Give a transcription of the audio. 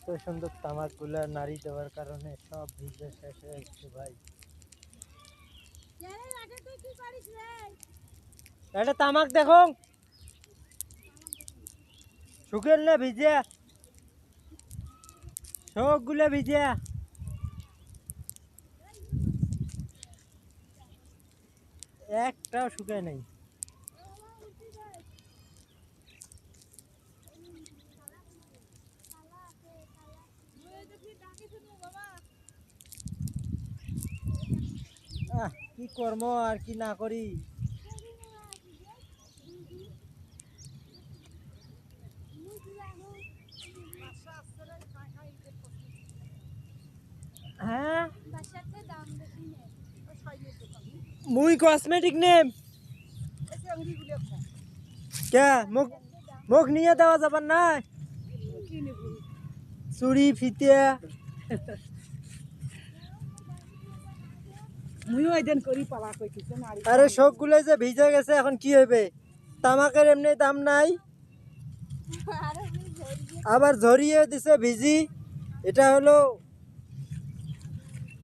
এত সুন্দর তামাকগুলা নারী দেওয়ার কারণে সব ভিজে শেষ হয়ে গেছে ভাই। এটা তামাক দেখো শুকেল না ভিজে সবগুলো ভিজে একটাও শুকায় নাই। কি কর্ম আর কি না করি। হ্যাঁ মুই কসমেটিক নেম কে মুখ মুখ নিয়ে দেওয়া যাবার না চুড়ি ফিতে আরে সবগুলো যে ভিজে গেছে এখন কি হবে। তামাকের এমনি দাম নাই আবার ঝরিয়ে দিছে ভিজি। এটা হলো